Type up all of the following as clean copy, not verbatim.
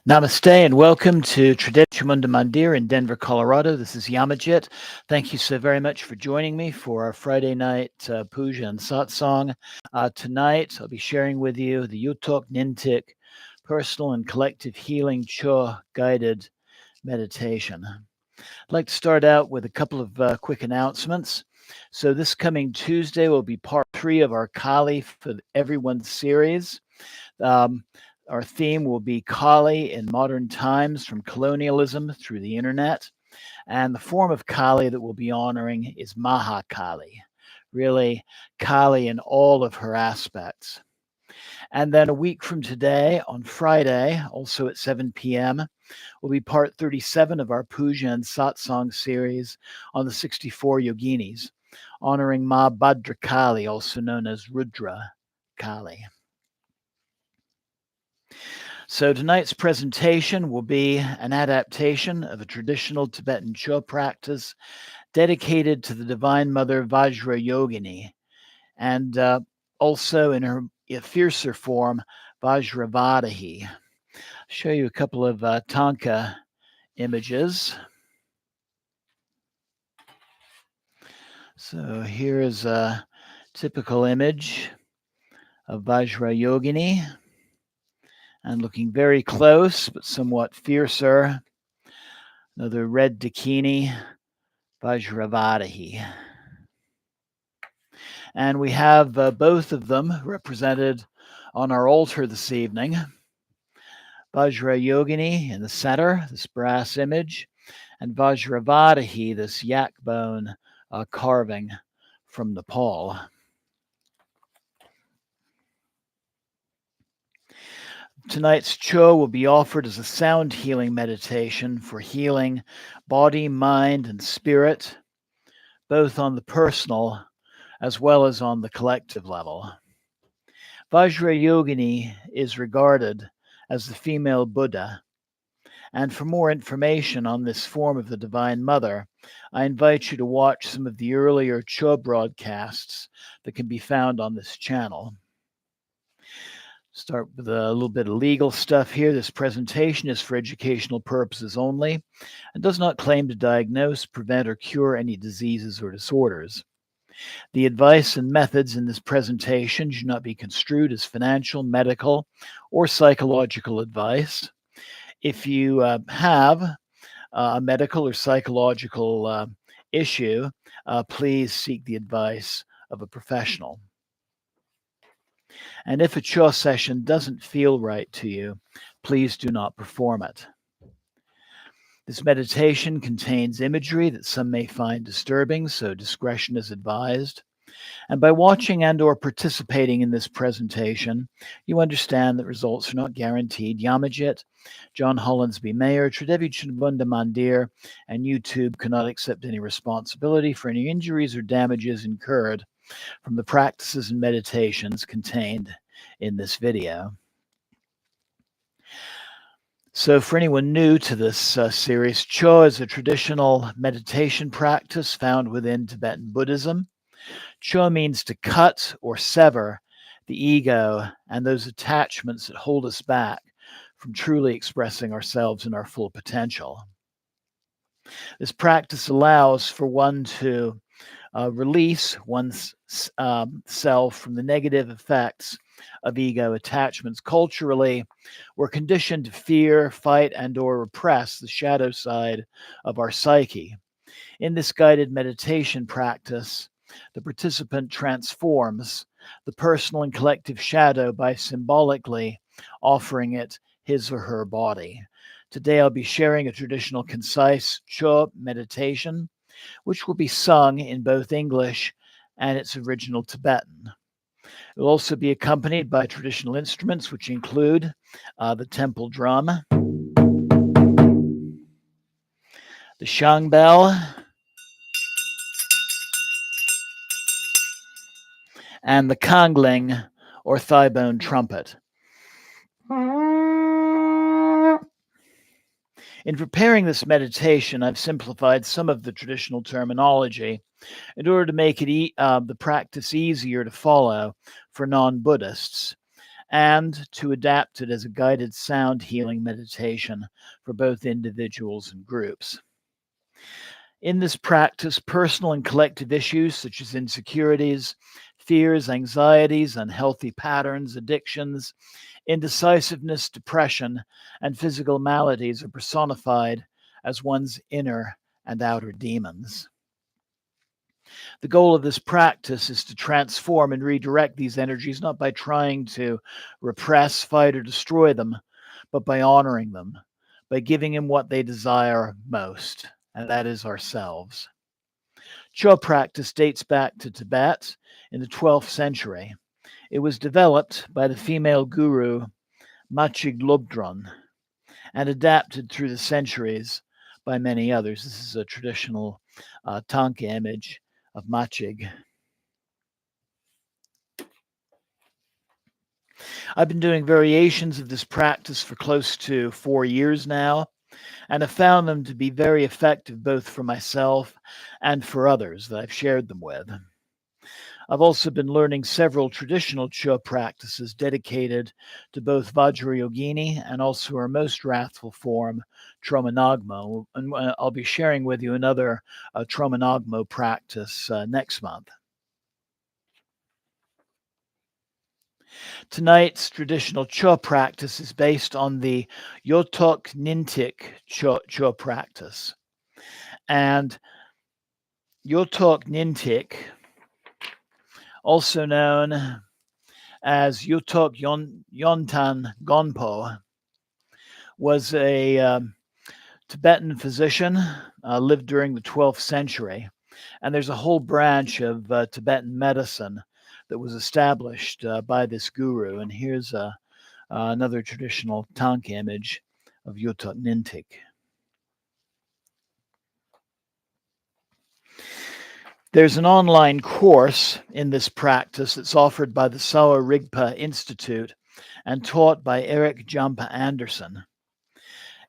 Namaste and welcome to Tradition Mandir in Denver, Colorado. This is Yamajit. Thank you so very much for joining me for our Friday night puja and satsang. Tonight, I'll be sharing with you the Yuthok Nyingthig personal and collective healing Chod guided meditation. I'd like to start out with a couple of quick announcements. So, this coming Tuesday will be part 3 of our Kali for Everyone series. Um, our theme will be Kali in modern times from colonialism through the internet. And the form of Kali that we'll be honoring is Mahakali, really Kali in all of her aspects. And then a week from today, on Friday, also at 7 p.m., will be part 37 of our Puja and Satsang series on the 64 yoginis, honoring Ma Bhadrakali, also known as Rudra Kali. So tonight's presentation will be an adaptation of a traditional Tibetan Chod practice dedicated to the Divine Mother Vajra Yogini, and also in her fiercer form, Vajravadahi. I'll show you a couple of Tanka images. So here is a typical image of Vajra Yogini, and looking very close but somewhat fiercer. Another red dakini, Vajravadahi. And we have both of them represented on our altar this evening. Vajra Yogini in the center, this brass image, and Vajravadahi, this yak bone carving from Nepal. Tonight's Chod will be offered as a sound healing meditation for healing body, mind, and spirit, both on the personal as well as on the collective level. Vajra Yogini is regarded as the female Buddha, and for more information on this form of the Divine Mother, I invite you to watch some of the earlier Chod broadcasts that can be found on this channel. Start with a little bit of legal stuff here. This presentation is for educational purposes only and does not claim to diagnose, prevent, or cure any diseases or disorders. The advice and methods in this presentation should not be construed as financial, medical, or psychological advice. If you have a medical or psychological issue, please seek the advice of a professional. And if a Chod session doesn't feel right to you, please do not perform it. This meditation contains imagery that some may find disturbing, so discretion is advised. And by watching and or participating in this presentation, you understand that results are not guaranteed. Yamajit, John Hollinsby Mayer, Tridevi Chunbunda Mandir, and YouTube cannot accept any responsibility for any injuries or damages incurred from the practices and meditations contained in this video. So for anyone new to this series, Chod is a traditional meditation practice found within Tibetan Buddhism. Chod means to cut or sever the ego and those attachments that hold us back from truly expressing ourselves in our full potential. This practice allows for one to release one's self from the negative effects of ego attachments. Culturally, we're conditioned to fear, fight, and or repress the shadow side of our psyche. In this guided meditation practice, the participant transforms the personal and collective shadow by symbolically offering it his or her body. Today, I'll be sharing a traditional concise Chod meditation, which will be sung in both English and its original Tibetan. It will also be accompanied by traditional instruments, which include the temple drum, the shang bell, and the kangling or thigh bone trumpet. In preparing this meditation, I've simplified some of the traditional terminology in order to make it the practice easier to follow for non-Buddhists. and to adapt it as a guided sound healing meditation for both individuals and groups. In this practice, personal and collective issues such as insecurities, fears, anxieties, unhealthy patterns, addictions, indecisiveness, depression, and physical maladies are personified as one's inner and outer demons. The goal of this practice is to transform and redirect these energies, not by trying to repress, fight, or destroy them, but by honoring them, by giving them what they desire most, and that is ourselves. Chod practice dates back to Tibet in the 12th century. It was developed by the female guru Machig Lobdron and adapted through the centuries by many others. This is a traditional Tanka image of Machig. I've been doing variations of this practice for close to 4 years now, and have found them to be very effective both for myself and for others that I've shared them with. I've also been learning several traditional Chod practices dedicated to both Vajrayogini and also our most wrathful form, Tromanagmo. And I'll be sharing with you another Tromanagmo practice next month. Tonight's traditional Chod practice is based on the Yuthok Nyingthig Chod practice. And Yuthok Nyingthig, also known as Yuthok Yontan Gonpo, was a Tibetan physician, lived during the 12th century. And there's a whole branch of Tibetan medicine that was established by this guru. And here's another traditional Tanka image of Yuthok Nyingthig. There's an online course in this practice that's offered by the Sawa Rigpa Institute and taught by Eric Jumpa Anderson.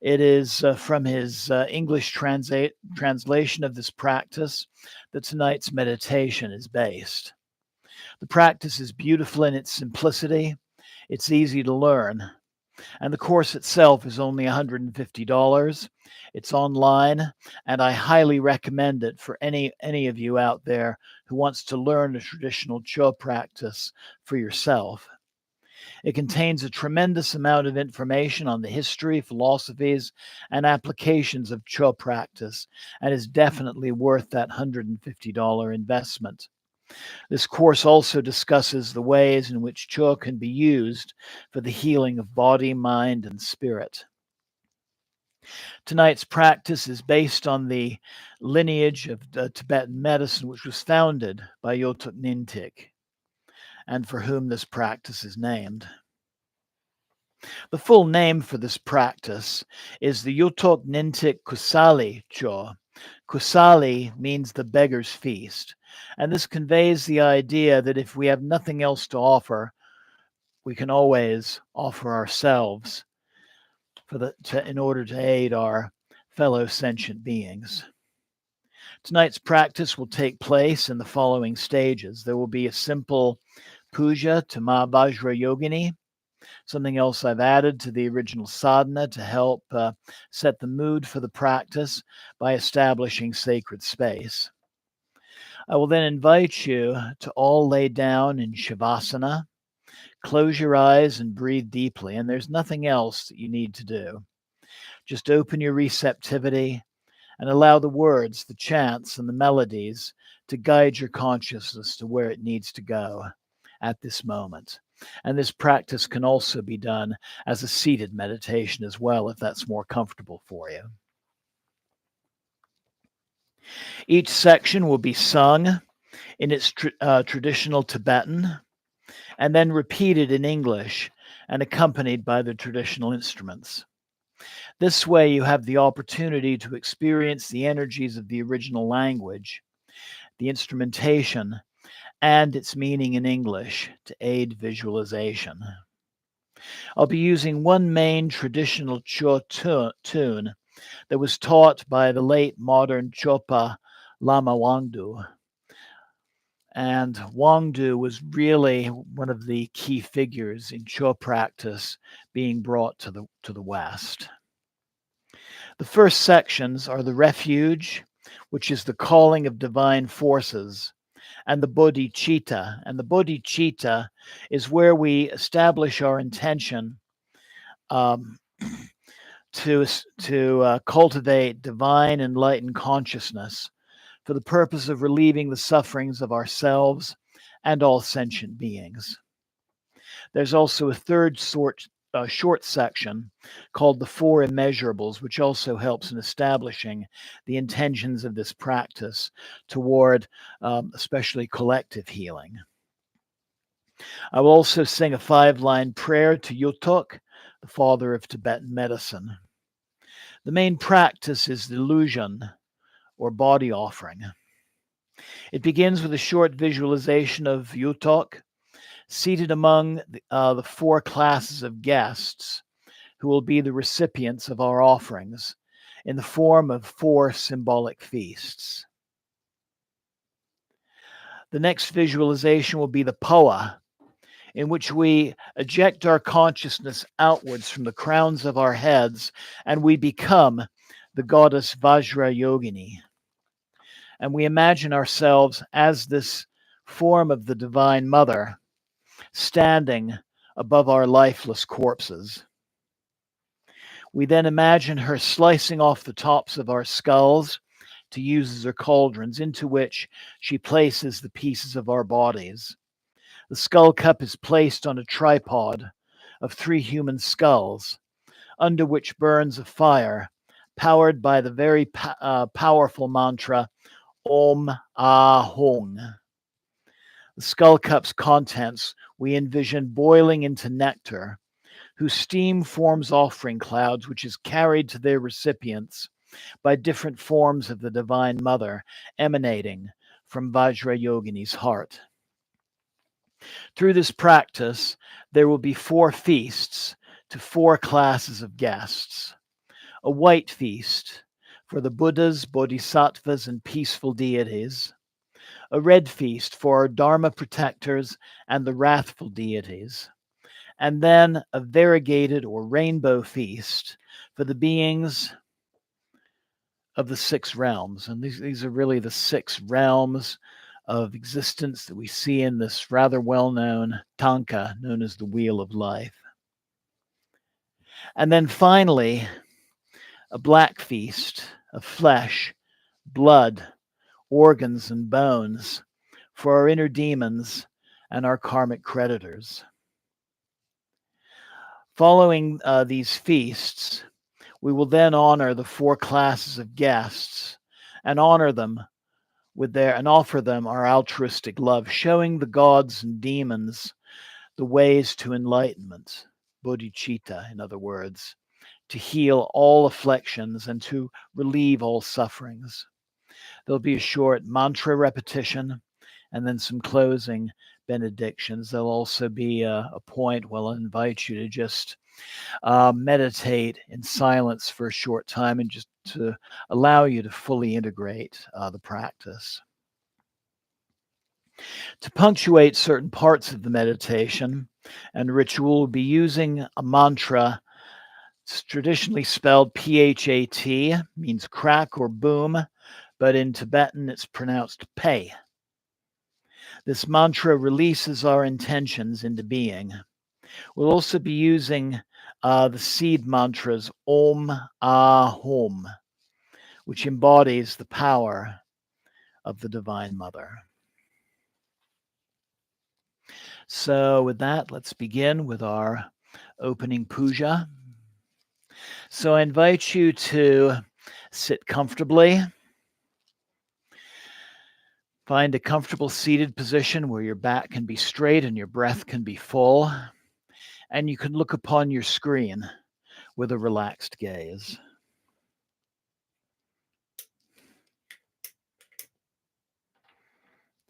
It is from his English translation of this practice that tonight's meditation is based. The practice is beautiful in its simplicity. It's easy to learn. And the course itself is only $150. It's online, and I highly recommend it for any of you out there who wants to learn a traditional Chod practice for yourself. It contains a tremendous amount of information on the history, philosophies, and applications of Chod practice, and is definitely worth that $150 investment. This course also discusses the ways in which Chod can be used for the healing of body, mind, and spirit. Tonight's practice is based on the lineage of Tibetan medicine, which was founded by Yuthok Nyingthig, and for whom this practice is named. The full name for this practice is the Yuthok Nyingthig Kusali Chod. Kusali means the beggar's feast, and this conveys the idea that if we have nothing else to offer, we can always offer ourselves in order to aid our fellow sentient beings. Tonight's practice will take place in the following stages. There will be a simple puja to Ma Vajrayogini, something else I've added to the original sadhana to help set the mood for the practice by establishing sacred space. I will then invite you to all lay down in Shavasana, close your eyes and breathe deeply, and there's nothing else that you need to do. Just open your receptivity and allow the words, the chants, and the melodies to guide your consciousness to where it needs to go at this moment. And this practice can also be done as a seated meditation as well, if that's more comfortable for you. Each section will be sung in its traditional Tibetan and then repeated in English and accompanied by the traditional instruments. This way, you have the opportunity to experience the energies of the original language, the instrumentation, and its meaning in English to aid visualization. I'll be using one main traditional Chod tune that was taught by the late modern Chopa Lama Wangdu. And Wangdu was really one of the key figures in Cho practice being brought to the West. The first sections are the refuge, which is the calling of divine forces, and the bodhicitta. And the bodhicitta is where we establish our intention um, to cultivate divine enlightened consciousness for the purpose of relieving the sufferings of ourselves and all sentient beings. There's also a third short section called the Four Immeasurables, which also helps in establishing the intentions of this practice toward especially collective healing. I will also sing a 5-line prayer to Yuthok, the father of Tibetan medicine. The main practice is the illusion or body offering. It begins with a short visualization of Yuthok seated among the 4 classes of guests who will be the recipients of our offerings in the form of 4 symbolic feasts. The next visualization will be the Poa, in which we eject our consciousness outwards from the crowns of our heads and we become the goddess Vajra Yogini. And we imagine ourselves as this form of the Divine Mother standing above our lifeless corpses. We then imagine her slicing off the tops of our skulls to use as her cauldrons, into which she places the pieces of our bodies. The skull cup is placed on a tripod of 3 human skulls, under which burns a fire powered by the very powerful mantra Om Ahung. The skull cup's contents we envision boiling into nectar, whose steam forms offering clouds, which is carried to their recipients by different forms of the Divine Mother emanating from Vajra Yogini's heart. Through this practice, there will be 4 feasts to 4 classes of guests. A white feast for the Buddhas, Bodhisattvas, and peaceful deities. A red feast for our Dharma protectors and the wrathful deities. And then a variegated or rainbow feast for the beings of the 6 realms. And these are really the 6 realms of existence that we see in this rather well-known tanka known as the Wheel of Life. And then finally, a black feast of flesh, blood, organs, and bones for our inner demons and our karmic creditors. Following these feasts, we will then honor the 4 classes of guests and honor them and offer them our altruistic love, showing the gods and demons the ways to enlightenment, bodhicitta, in other words, to heal all afflictions and to relieve all sufferings. There'll be a short mantra repetition and then some closing benedictions. There'll also be a point where I'll invite you to just meditate in silence for a short time and just to allow you to fully integrate the practice. To punctuate certain parts of the meditation and ritual, we'll be using a mantra. It's traditionally spelled P-H-A-T, means crack or boom, but in Tibetan it's pronounced pei. This mantra releases our intentions into being. We'll also be using the seed mantras Om Ahom, which embodies the power of the Divine Mother. So with that, let's begin with our opening puja. So I invite you to sit comfortably. Find a comfortable seated position where your back can be straight and your breath can be full. And you can look upon your screen with a relaxed gaze.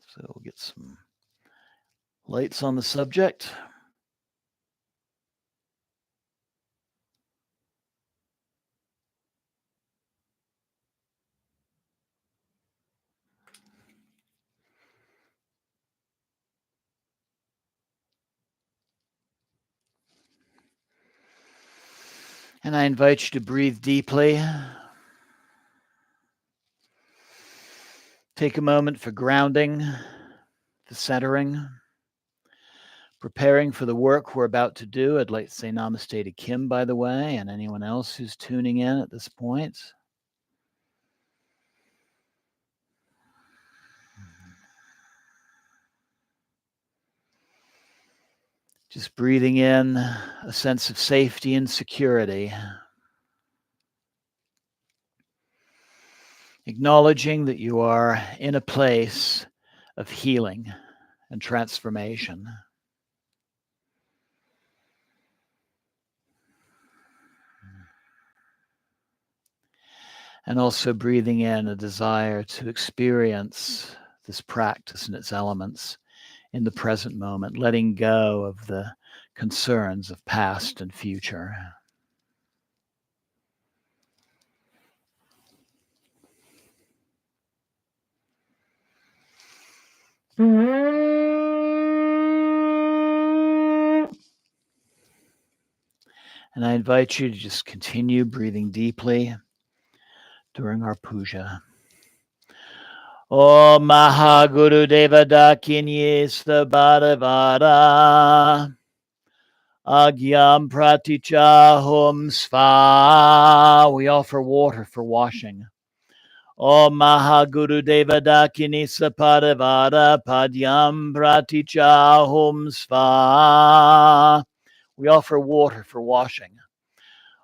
So we'll get some lights on the subject. And I invite you to breathe deeply. Take a moment for grounding, for centering, preparing for the work we're about to do. I'd like to say namaste to Kim, by the way, and anyone else who's tuning in at this point. Just breathing in a sense of safety and security. Acknowledging that you are in a place of healing and transformation. And also breathing in a desire to experience this practice and its elements in the present moment, letting go of the concerns of past and future. And I invite you to just continue breathing deeply during our puja. Om Mahaguru Deva Dakinye Sabadavara Agyam Praticha Hum Sva. We offer water for washing. Om Mahaguru Deva Dakini Sapadavara Padyam Praticha Hum Sva. We offer water for washing.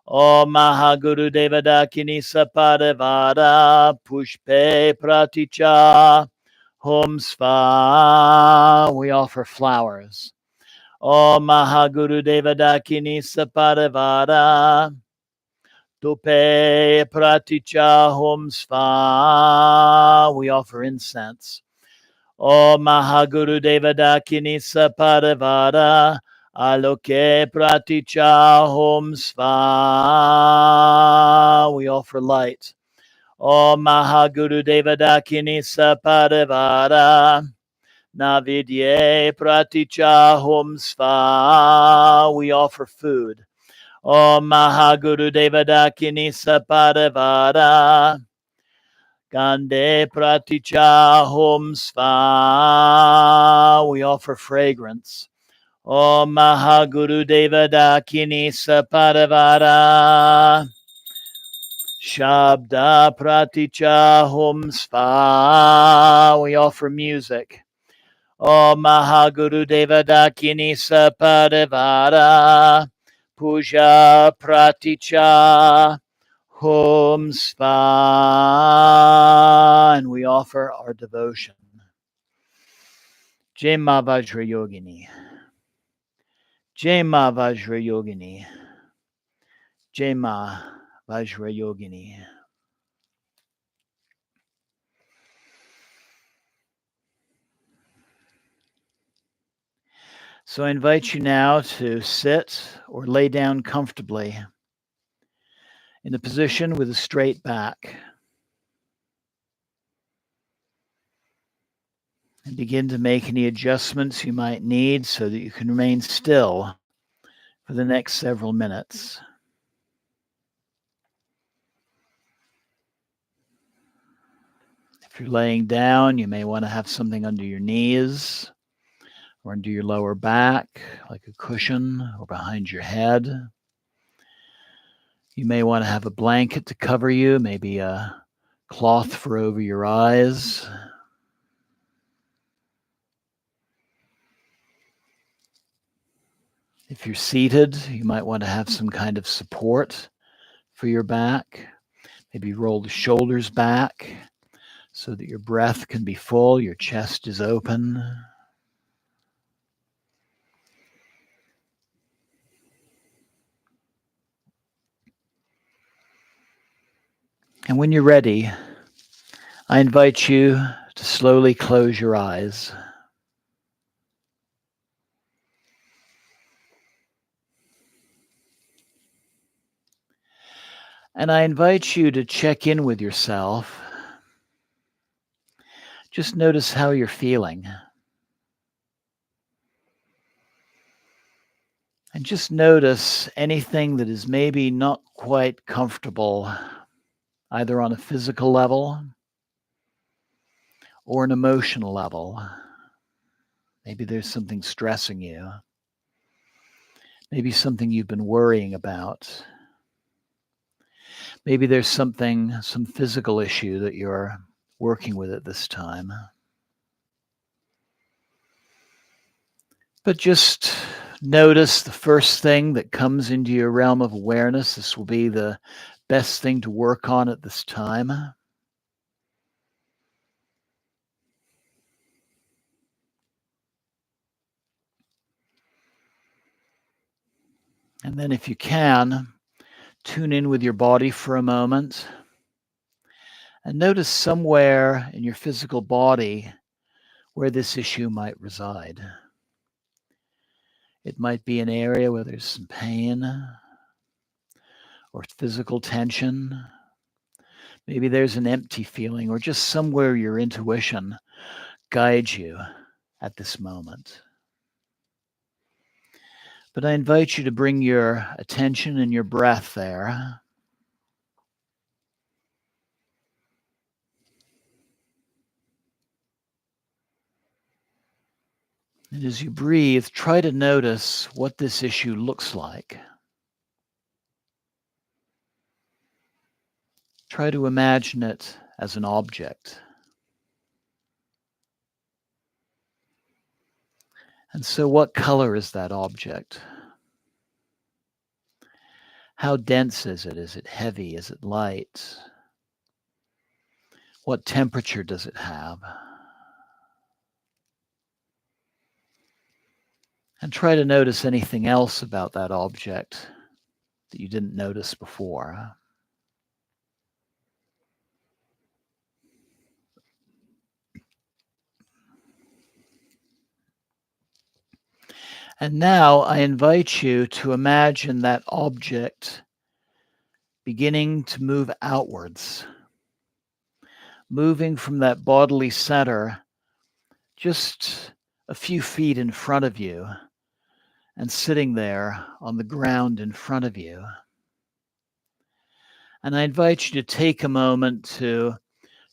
Om Mahaguru Deva Dakini Sapadavara Pushpe Praticha Hum Sva. We offer flowers. Om Mahaguru Deva Dakini Sapadavara Tupe Praticha Hum Sva. We offer incense. Om Mahaguru Deva Dakini Sapadavara Aloke Praticha Hum Sva. We offer light. Om Mahaguru Deva Dakini Sapadavara Navidye Praticha Hum Sva. We offer food. Om Mahaguru Deva Dakini Sapadavara Gande Praticha Hum Sva. We offer fragrance. Om Mahaguru Deva Dakini Sapadavara Shabda Praticha Hum Sva. We offer music. Om Mahaguru Deva Dakini Sapadavara Puja Praticha Hum Sva. And we offer our devotion. Jai Ma Vajra Yogini. Jai Ma Vajra Yogini. Jai Ma Vajra Yogini. So I invite you now to sit or lay down comfortably in a position with a straight back. And begin to make any adjustments you might need so that you can remain still for the next several minutes. If you're laying down, you may want to have something under your knees or under your lower back, like a cushion, or behind your head. You may want to have a blanket to cover you, maybe a cloth for over your eyes. If you're seated, you might want to have some kind of support for your back. Maybe roll the shoulders back so that your breath can be full, your chest is open. And when you're ready, I invite you to slowly close your eyes. And I invite you to check in with yourself. Just notice how you're feeling. And just notice anything that is maybe not quite comfortable, either on a physical level or an emotional level. Maybe there's something stressing you. Maybe something you've been worrying about. Maybe there's some physical issue that you're working with at this time. But just notice the first thing that comes into your realm of awareness. This will be the best thing to work on at this time. And then if you can, tune in with your body for a moment and notice somewhere in your physical body where this issue might reside. It might be an area where there's some pain or physical tension. Maybe there's an empty feeling or just somewhere your intuition guides you at this moment. But I invite you to bring your attention and your breath there. And as you breathe, try to notice what this issue looks like. Try to imagine it as an object. And so what color is that object? How dense is it? Is it heavy? Is it light? What temperature does it have? And try to notice anything else about that object that you didn't notice before. And now I invite you to imagine that object beginning to move outwards, moving from that bodily center just a few feet in front of you and sitting there on the ground in front of you. And I invite you to take a moment to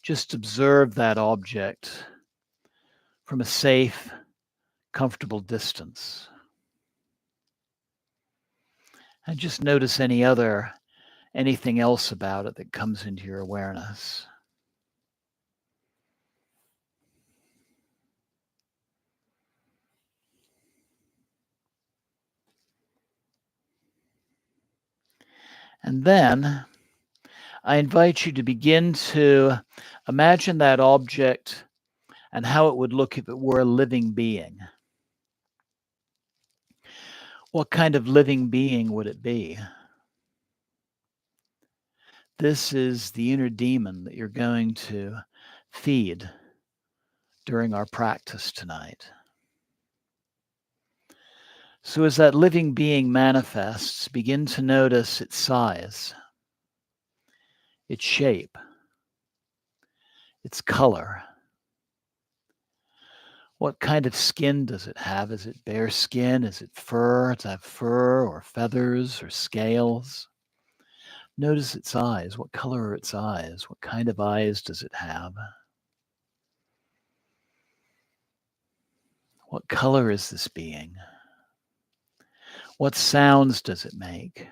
just observe that object from a safe, comfortable distance. And just notice anything else about it that comes into your awareness. And then I invite you to begin to imagine that object and how it would look if it were a living being. What kind of living being would it be? This is the inner demon that you're going to feed during our practice tonight. So as that living being manifests, begin to notice its size, its shape, its color. What kind of skin does it have? Is it bare skin? Is it fur? Does it have fur or feathers or scales? Notice its eyes. What color are its eyes? What kind of eyes does it have? What color is this being? What sounds does it make?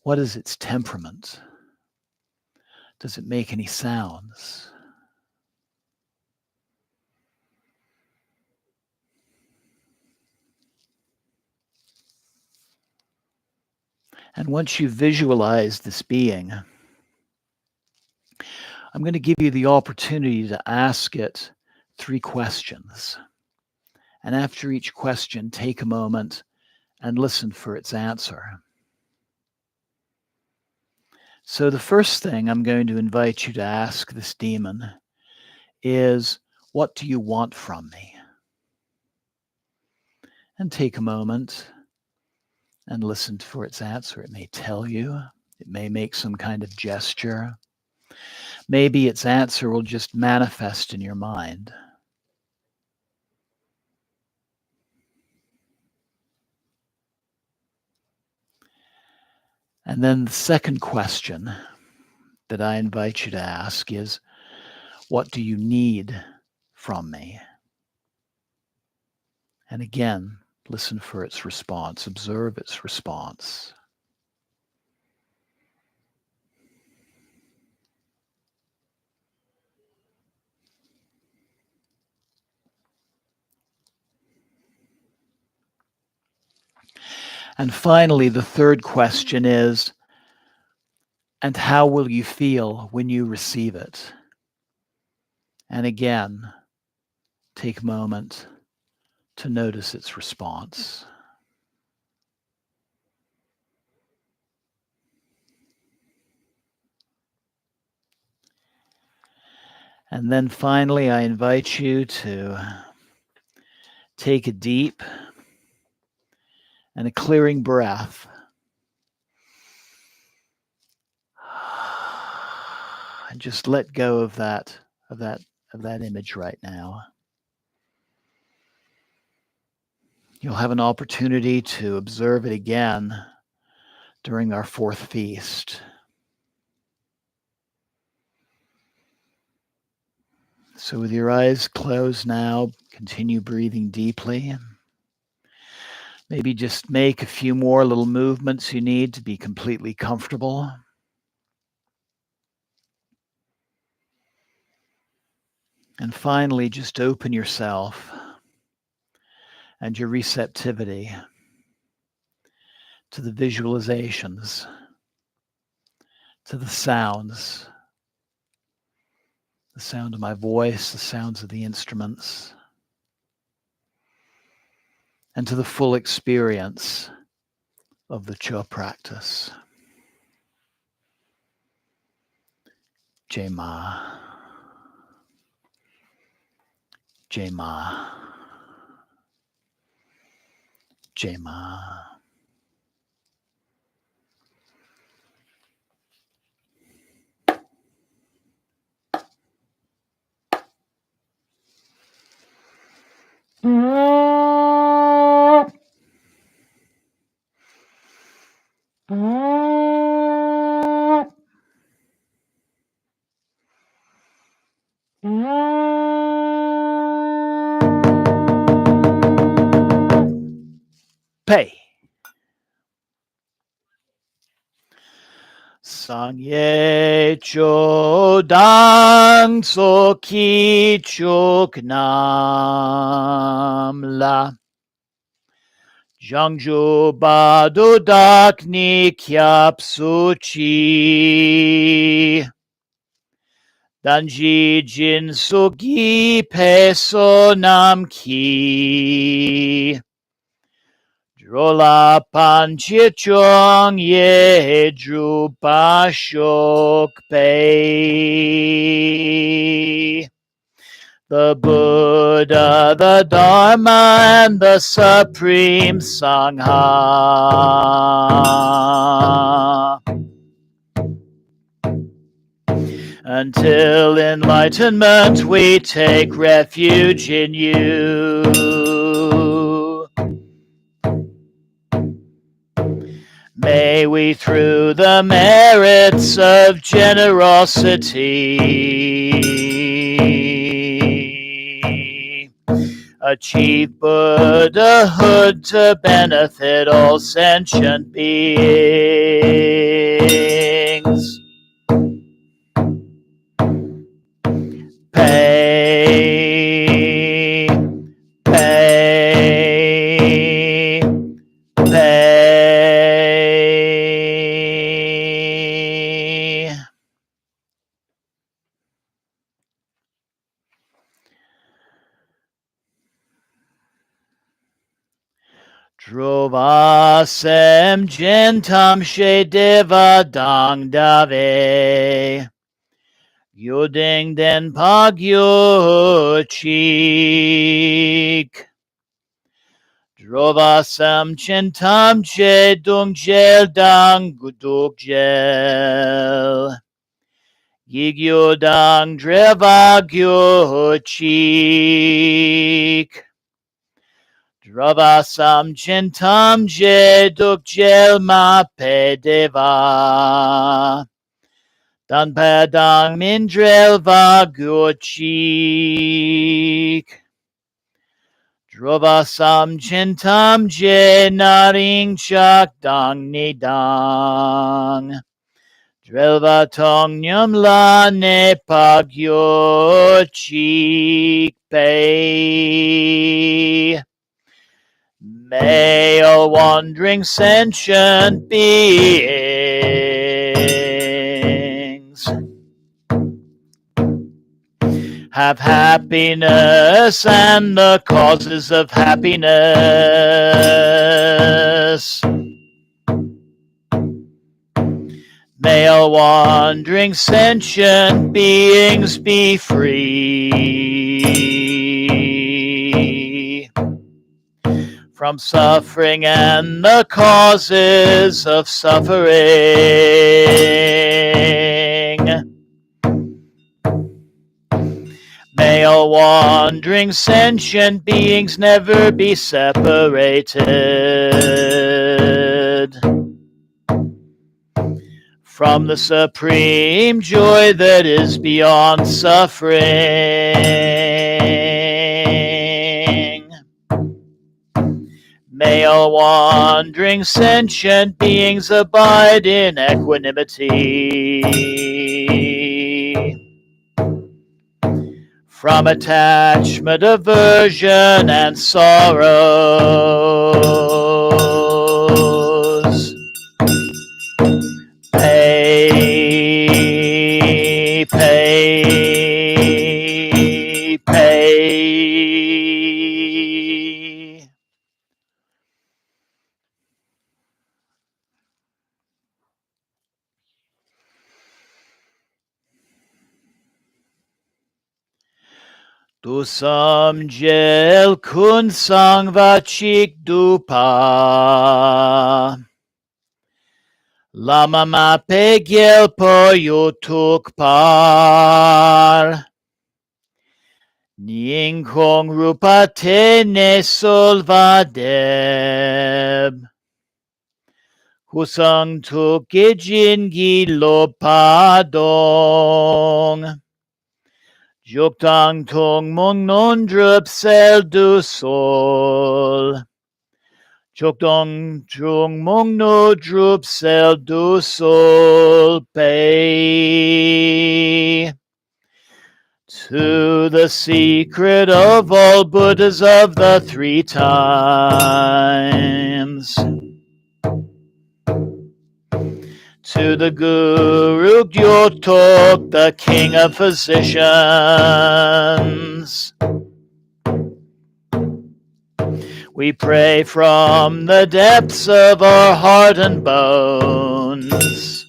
What is its temperament? Does it make any sounds? And once you visualize this being, I'm going to give you the opportunity to ask it 3 questions. And after each question, take a moment and listen for its answer. So the first thing I'm going to invite you to ask this demon is, what do you want from me? And take a moment and listen for its answer. It may tell you, it may make some kind of gesture. Maybe its answer will just manifest in your mind. And then the second question that I invite you to ask is, what do you need from me? And again, listen for its response, observe its response. And finally, the third question is, and how will you feel when you receive it? And again, take a moment to notice its response. And then finally, I invite you to take a deep and a clearing breath. And just let go of that image right now. You'll have an opportunity to observe it again during our fourth feast. So with your eyes closed now, continue breathing deeply. Maybe just make a few more little movements you need to be completely comfortable. And finally, just open yourself and your receptivity to the visualizations, to the sounds, the sound of my voice, the sounds of the instruments, and to the full experience of the Chod practice. Jai Ma. Jai Ma. Jai Ma. Pei. Sangye chodang soki chok nam la. Jangjo bado dak ni kyap suchi. Danji jin sogi peso nam ki. Drola panchichong ye drupa shok pei. The Buddha, the Dharma, and the Supreme Sangha. Until enlightenment, we take refuge in you. May we, through the merits of generosity, achieve Buddhahood to benefit all sentient beings. Pei, pei, pei. Drovasem gentam she deva dang dave. Yodeng den pagyo chik. Drovasam chentam che dung gel dang guduk gel. Yigyo dang drevagyo chik. Dravasam chintam je duk jelma pedeva. Dan padang mindrel vaguchik. Dravasam chintam je naring chak dang nidang. Drelva tong nyam la ne pagyo chik pei. May all wandering sentient beings have happiness and the causes of happiness. May all wandering sentient beings be free from suffering and the causes of suffering. May all wandering sentient beings never be separated from the supreme joy that is beyond suffering. May all wandering sentient beings abide in equanimity from attachment, aversion, and sorrows. Pay, pay, pay. Dusam jel kun sang vachik dupa. Lama ma pegel po Yuthok par. Nyingthig rupa te ne solvadeb. Husang tuk ijin gi lopadong. Juktang tung mung non drup sel du sol. Juktang tung mung no drup sel du sol pei. To the secret of all Buddhas of the three times. To the Guru Yuthok, the King of Physicians. We pray from the depths of our heart and bones.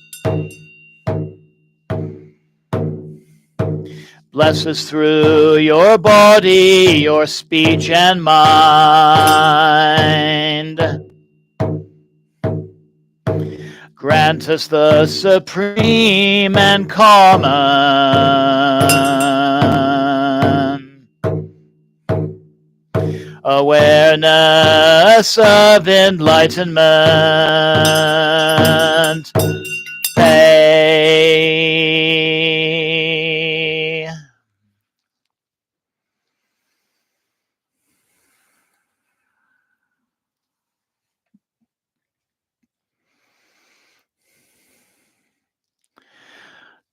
Bless us through your body, your speech and mind. Grant us the supreme and common awareness of enlightenment. Pay.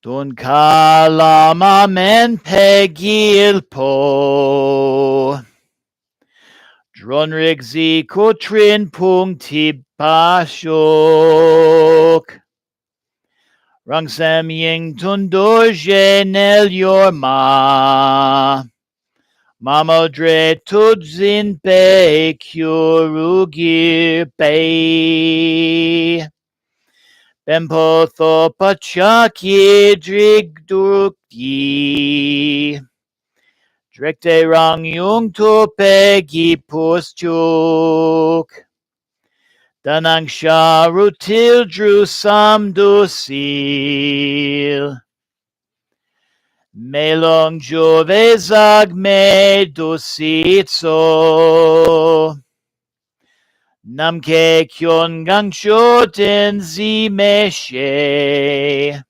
Dun kalama men pegil po. Dronrig zi kotrin pung tipashok. Rangsam ying tundoje nel your ma. Mamodre tudzin pe kyurugir pe. Bempo thopachaki drigdurki. Drekte rang yung to pegi puschuk. Danang sharutil dru sam dusil. Melong jove zag me dusitso. Namke kyon gangshoten zi meshe.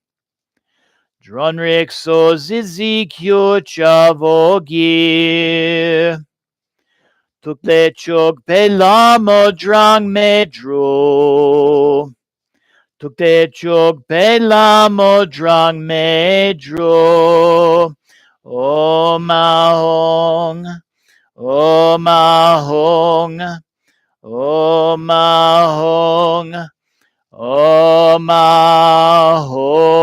Dronrik so zizi kyo chavogir. Tukle chok pelamo drang medro. Tukle chok pelamo drang medro. O mahong, o mahong, o mahong, o mahong.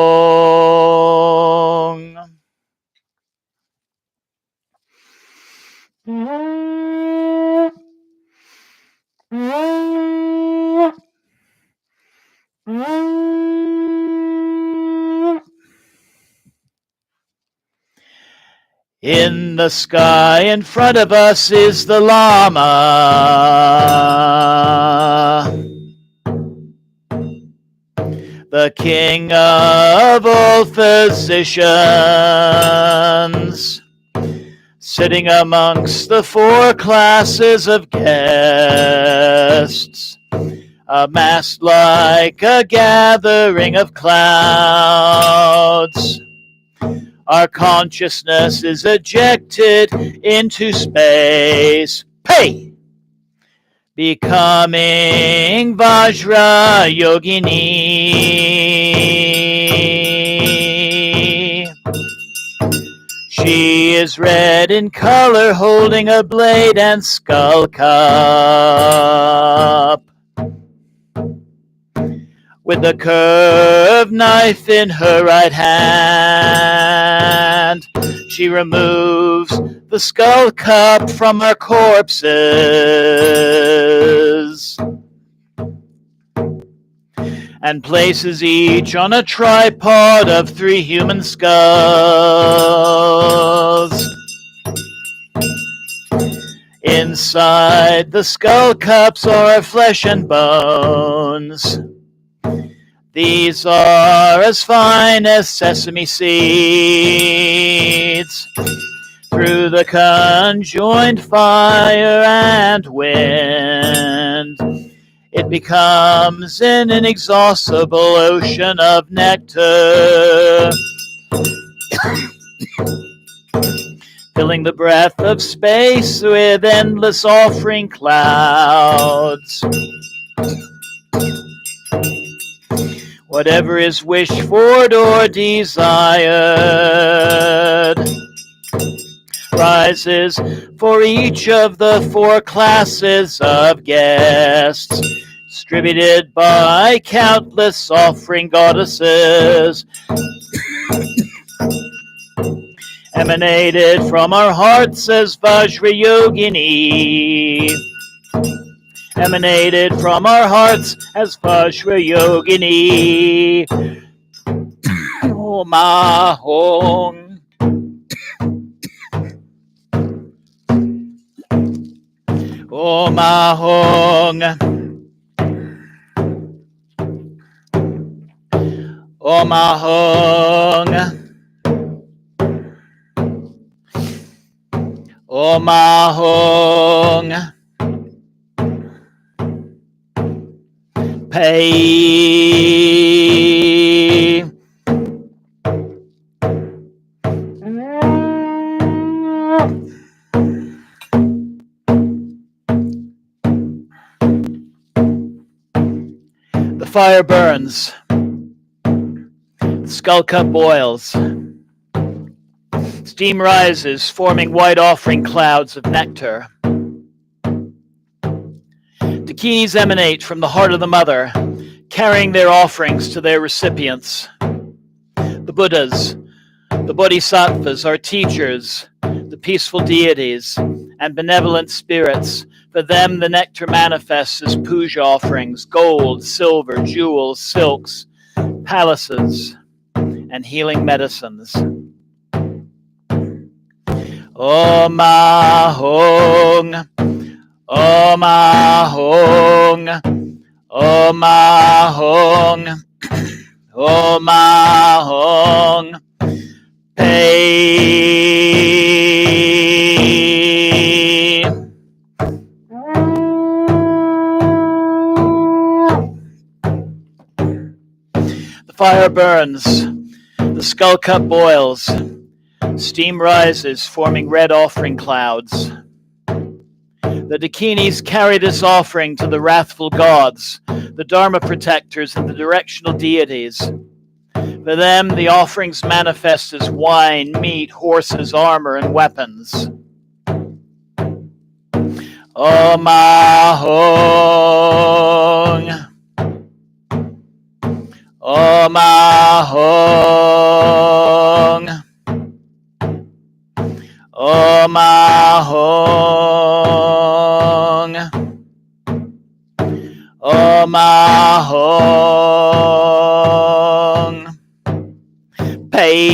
In the sky in front of us is the llama. The king of all physicians, sitting amongst the four classes of guests, amassed like a gathering of clouds. Our consciousness is ejected into space, becoming Vajra Yogini. She is red in color, holding a blade and skull cup. With the curved knife in her right hand, she removes the skull cup from our corpses and places each on a tripod of 3 human skulls. Inside the skull cups are our flesh and bones. These are as fine as sesame seeds. Through the conjoined fire and wind, it becomes an inexhaustible ocean of nectar, filling the breadth of space with endless offering clouds. Whatever is wished for or desired rises for each of the 4 classes of guests, distributed by countless offering goddesses, emanated from our hearts as Vajra Yogini. Emanated from our hearts as Vajra Yogini. O Mahong. O Mahong. O Mahong. O Mahong. Pay. The fire burns. The skull cup boils. Steam rises, forming white offering clouds of nectar. The keys emanate from the heart of the mother, carrying their offerings to their recipients. The Buddhas, the Bodhisattvas, our teachers, the peaceful deities, and benevolent spirits. For them, the nectar manifests as puja offerings, gold, silver, jewels, silks, palaces, and healing medicines. Om Ahong, Om Ahong, Om Ahong, Om Ahong, Pei. The fire burns, the skull cup boils, steam rises, forming red offering clouds. The Dakinis carry this offering to the wrathful gods, the Dharma protectors, and the directional deities. For them, the offerings manifest as wine, meat, horses, armor, and weapons. Om Ahong. Om Ahong. Om Ahong. Om Ahong. Pei.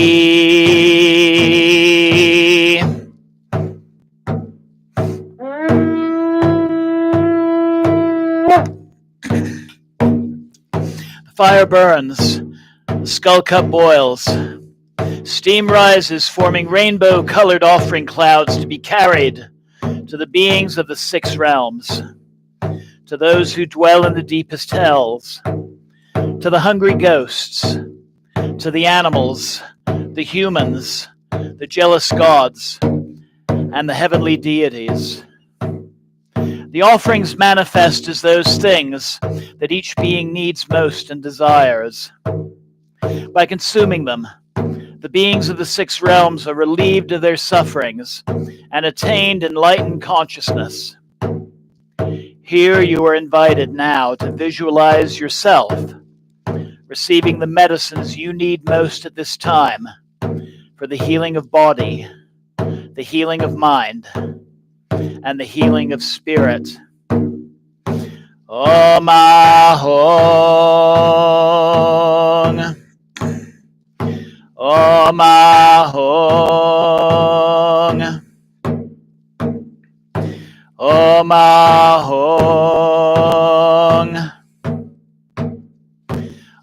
The fire burns, the skull cup boils. Steam rises, forming rainbow-colored offering clouds to be carried to the beings of the six realms, to those who dwell in the deepest hells, to the hungry ghosts, to the animals, the humans, the jealous gods, and the heavenly deities. The offerings manifest as those things that each being needs most and desires. By consuming them, the beings of the six realms are relieved of their sufferings and attained enlightened consciousness. Here you are invited now to visualize yourself receiving the medicines you need most at this time for the healing of body, the healing of mind, and the healing of spirit. Om Ahong. Om Ahong. Om Ahong.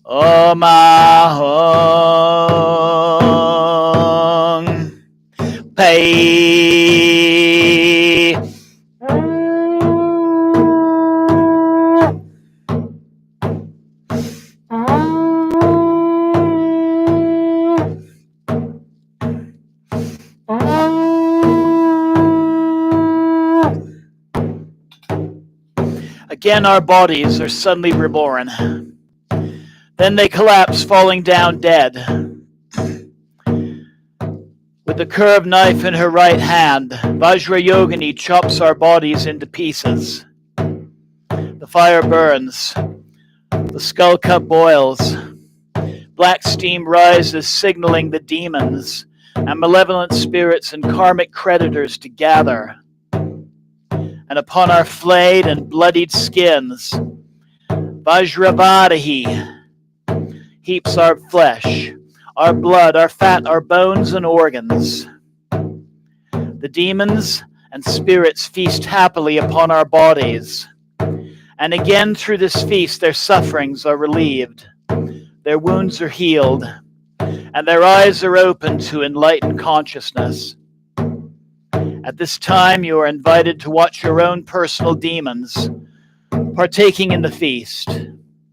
Om Ahong. Pei. Again, our bodies are suddenly reborn. Then they collapse, falling down dead. With the curved knife in her right hand, Vajrayogini chops our bodies into pieces. The fire burns. The skull cup boils. Black steam rises, signaling the demons and malevolent spirits and karmic creditors to gather. And upon our flayed and bloodied skins, Vajravadahi heaps our flesh, our blood, our fat, our bones and organs. The demons and spirits feast happily upon our bodies. And again through this feast their sufferings are relieved, their wounds are healed, and their eyes are opened to enlightened consciousness. At this time you are invited to watch your own personal demons partaking in the feast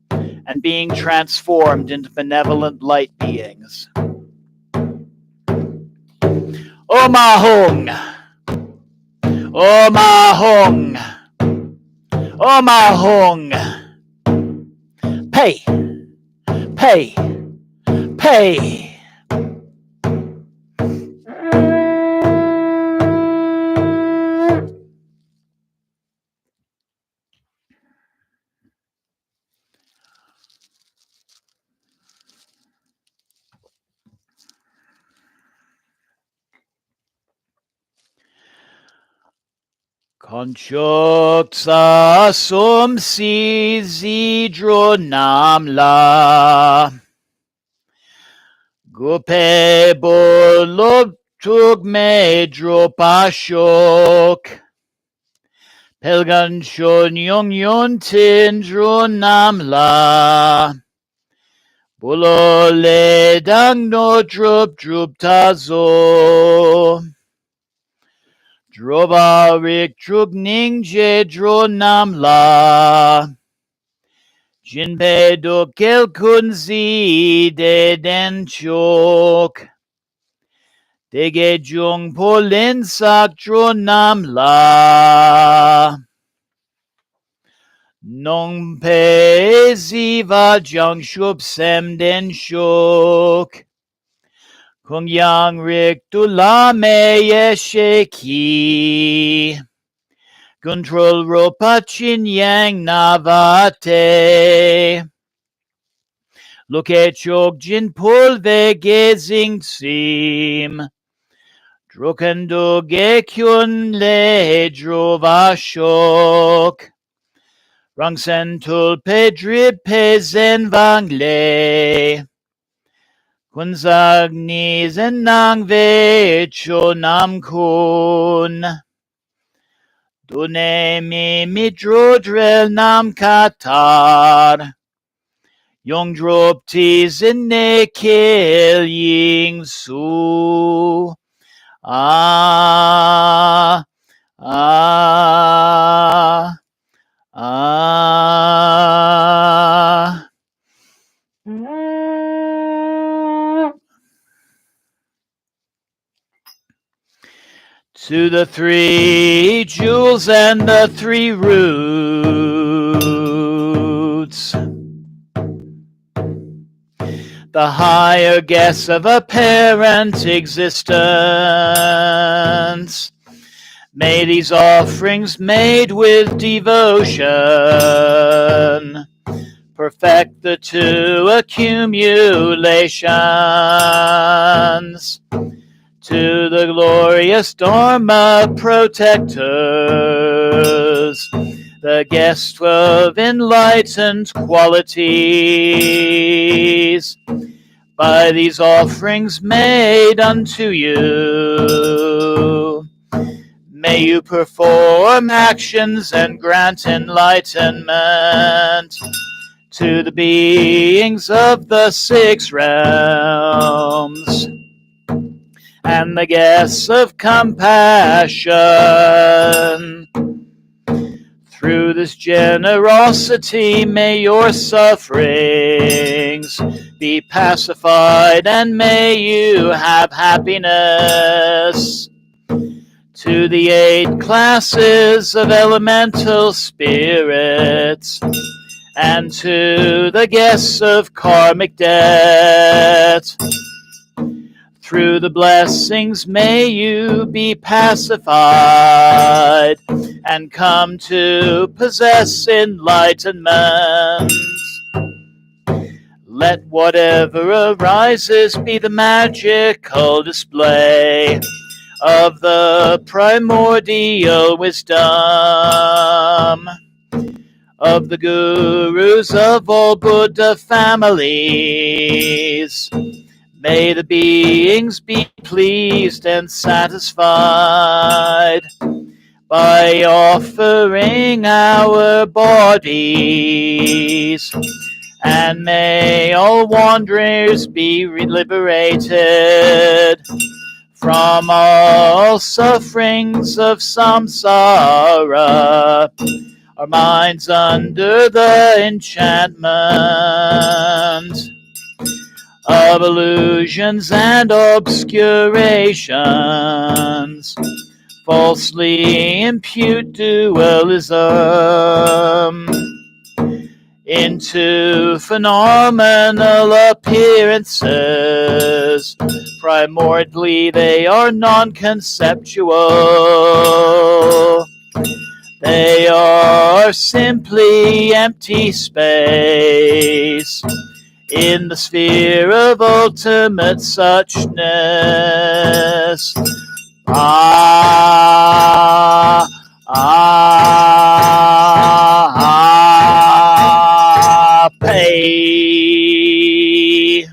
and being transformed into benevolent light beings. Om Ahong. Om Ahong. Om Ahong. Pei. Pei. Pei. Konchoksa somsi zidro namla Gope bolob tugme dropashok Pelgan shon yong yon tindro namla Bulole dang no drup drup tazo Droba rik drug ning je dro namla Jinpe dokel kunzi de den chok. Dege jung polin sak nam la. Nong pe ziva jung shup sem den shok. Kung yang rik tu la me ye ki. Control ropa chin yang navate. Look at chok jin pul ve gezing sim. Drukando ge kyun le drova shok. Rang sen tul pe drip pe zen vang le. Kunzagni zen nang ve cho nam kun. Dune mi midrodrel nam katar. Yong drop ti zinne kil ying su. Ah, ah, ah. To the three jewels and the three roots. The higher guess of apparent existence. May these offerings made with devotion perfect the two accumulations to the glorious Dharma protectors, the guest of enlightened qualities, by these offerings made unto you. May you perform actions and grant enlightenment to the beings of the six realms and the guests of compassion. Through this generosity, may your sufferings be pacified, and may you have happiness. To the 8 classes of elemental spirits, and to the guests of karmic debt, through the blessings may you be pacified and come to possess enlightenment. Let whatever arises be the magical display of the primordial wisdom of the gurus of all Buddha families. May the beings be pleased and satisfied by offering our bodies, and may all wanderers be liberated from all sufferings of samsara, our minds under the enchantment of illusions and obscurations, falsely impute dualism into phenomenal appearances. Primordially they are non-conceptual. They are simply empty space in the sphere of ultimate suchness. Ah, ah, ah, pay.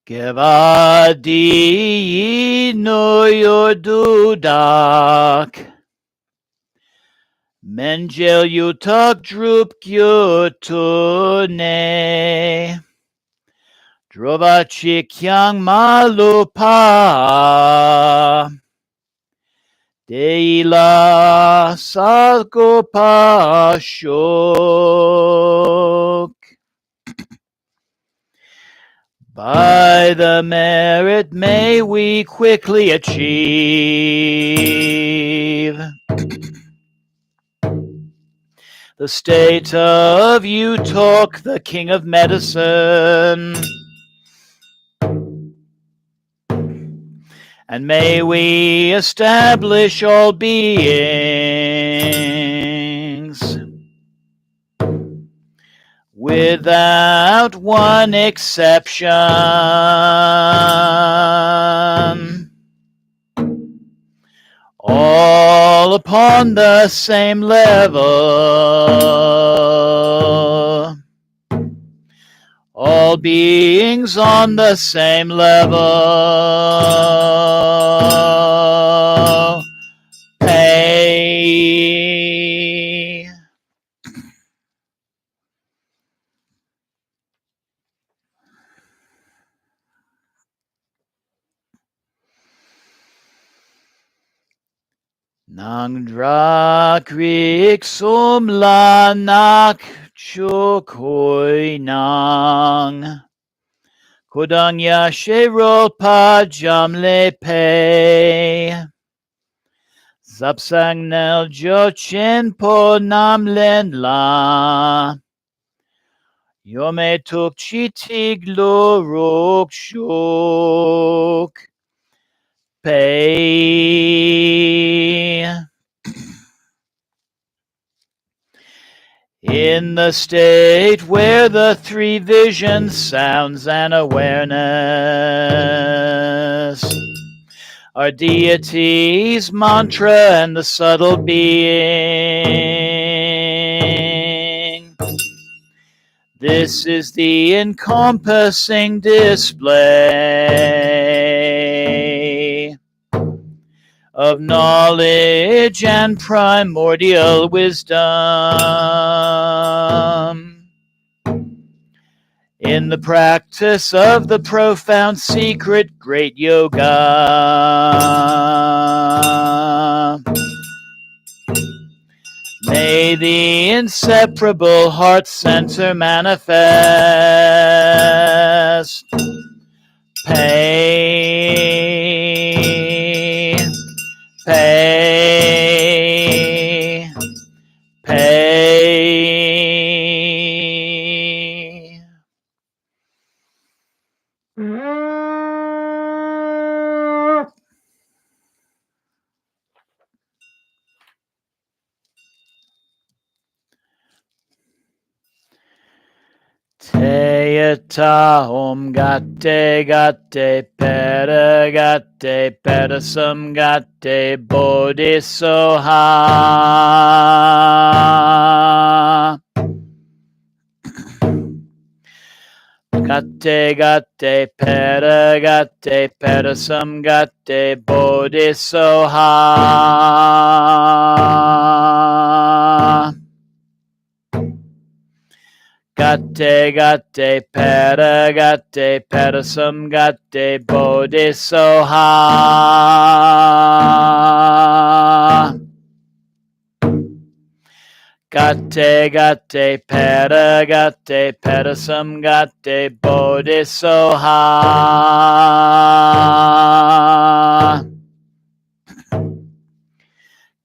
Gevadi no yordudak. Menjel Yuthok drup gyutune. Droba chikyang malupa. Deila sagopa shok. By the merit may we quickly achieve the state of Yuthok, the king of medicine. And may we establish all beings without one exception, all upon the same level, all beings on the same level. Pay. Nang drakrik sumla nak chukoi nang. Kodang ya sherol pa jamle pay. Zapsang nel jochen po namlen la. Yome tuk chitig lo rok shok. Pay. In the state where the three visions, sounds, and awareness are deities, mantra, and the subtle being. This is the encompassing display of knowledge and primordial wisdom in the practice of the profound secret great yoga. May the inseparable heart center manifest. Pay. Pay. Pay. Teyata om gatte gatte pera gatte pedasum gatte bodhisoha. Gatte gatte pera gatte pedasum gatte bodhisoha. Gatte gatte pera gatte pedasum gatte bodhisoha. Gatte gatte pera gatte pedasum gatte bodhisoha.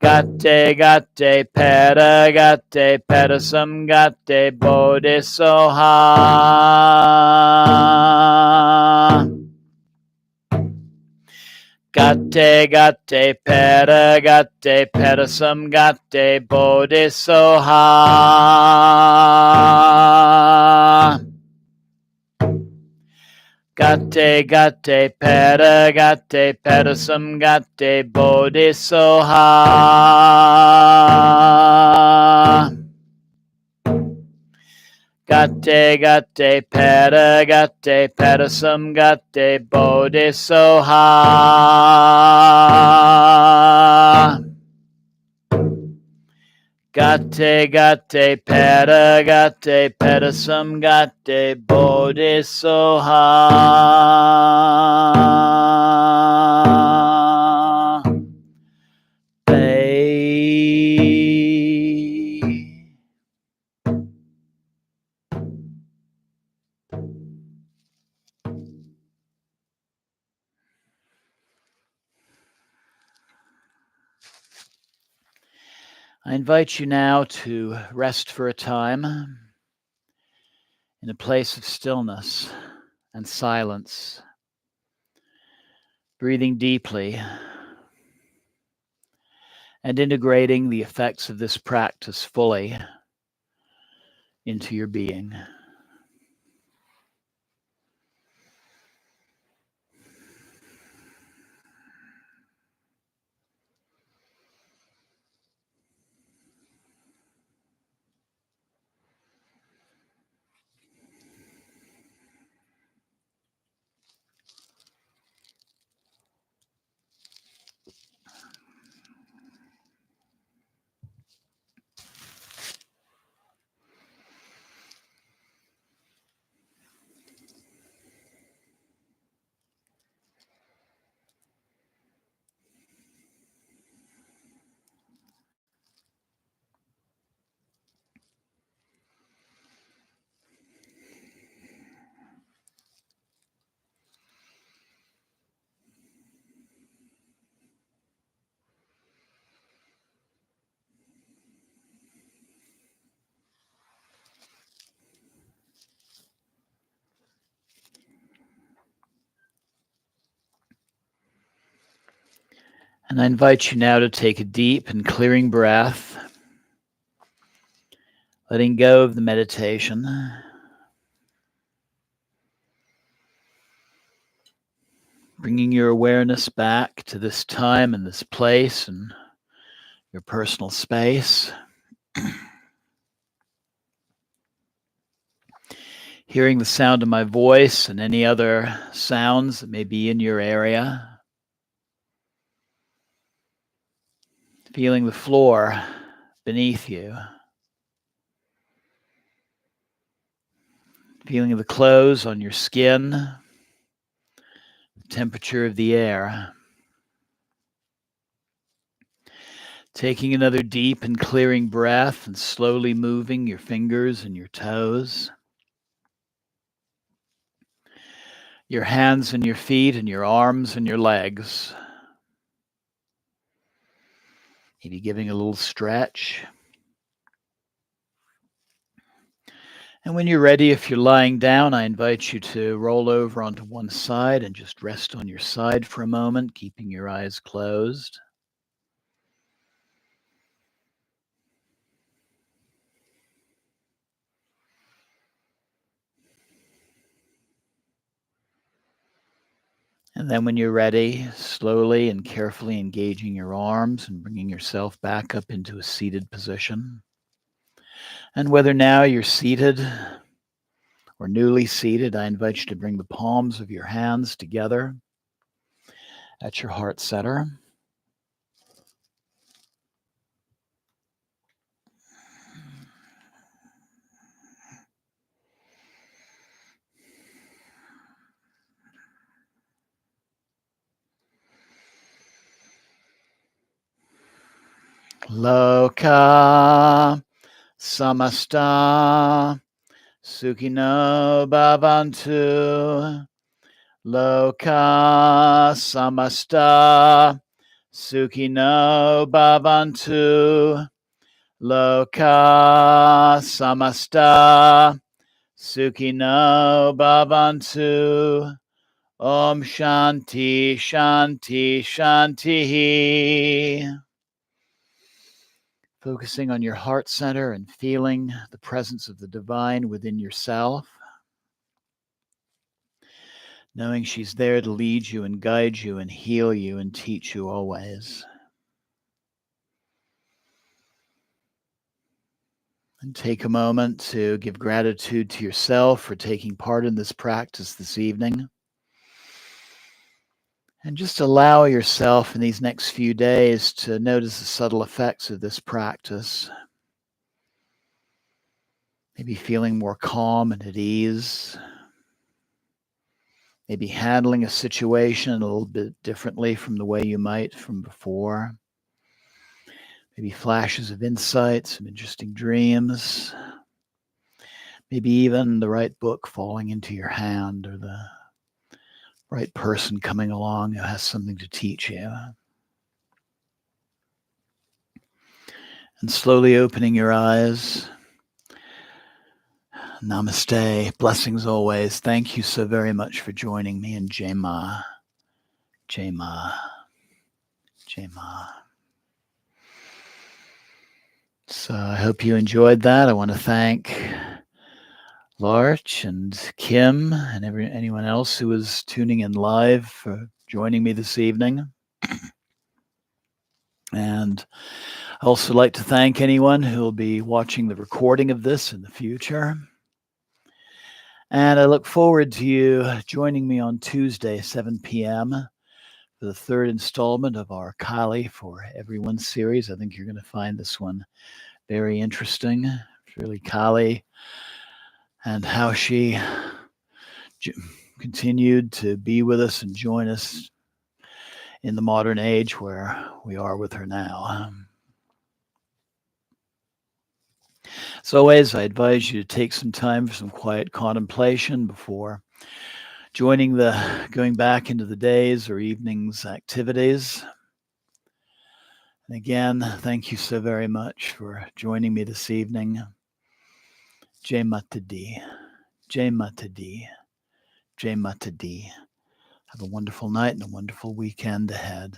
Gatte gatte pera gatte pedasum gatte bodhisoha. Gatte gatte pera gatte pedasum gatte bodhisoha. Gatte gatte pera gatte pedasum gatte bodhisoha. Gatte gatte pera gatte pedasum gatte bodhisoha. Gate gate pera gate pedasum gate bodhisoha. I invite you now to rest for a time in a place of stillness and silence, breathing deeply and integrating the effects of this practice fully into your being. And I invite you now to take a deep and clearing breath, letting go of the meditation. Bringing your awareness back to this time and this place and your personal space. Hearing the sound of my voice and any other sounds that may be in your area. Feeling the floor beneath you. Feeling the clothes on your skin. The temperature of the air. Taking another deep and clearing breath and slowly moving your fingers and your toes. Your hands and your feet and your arms and your legs. Maybe giving a little stretch. And when you're ready, if you're lying down, I invite you to roll over onto one side and just rest on your side for a moment, keeping your eyes closed. And then when you're ready, slowly and carefully engaging your arms and bringing yourself back up into a seated position. And whether now you're seated or newly seated, I invite you to bring the palms of your hands together at your heart center. Loka samasta sukhino bhavantu. Loka samasta sukhino bhavantu. Loka samasta sukhino bhavantu. Om Shanti Shanti Shanti. Focusing on your heart center and feeling the presence of the divine within yourself. Knowing she's there to lead you and guide you and heal you and teach you always. And take a moment to give gratitude to yourself for taking part in this practice this evening. And just allow yourself in these next few days to notice the subtle effects of this practice. Maybe feeling more calm and at ease. Maybe handling a situation a little bit differently from the way you might from before. Maybe flashes of insight, some interesting dreams. Maybe even the right book falling into your hand or the right person coming along who has something to teach you. And slowly opening your eyes. Namaste. Blessings always. Thank you so very much for joining me in Jai Ma. Jai Ma. Jai Ma. So I hope you enjoyed that. I want to thank Larch and Kim and anyone else who was tuning in live for joining me this evening. And I also like to thank anyone who will be watching the recording of this in the future. And I look forward to you joining me on Tuesday, 7 p.m. for the third installment of our Kali for Everyone series. I think you're going to find this one very interesting. It's really Kali and how she continued to be with us and join us in the modern age where we are with her now. As always, I advise you to take some time for some quiet contemplation before going back into the days or evenings activities. And again, thank you so very much for joining me this evening. Jai Mata Di, Jai Mata Di, Jai Mata Di. Have a wonderful night and a wonderful weekend ahead.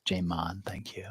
Jai Man, thank you.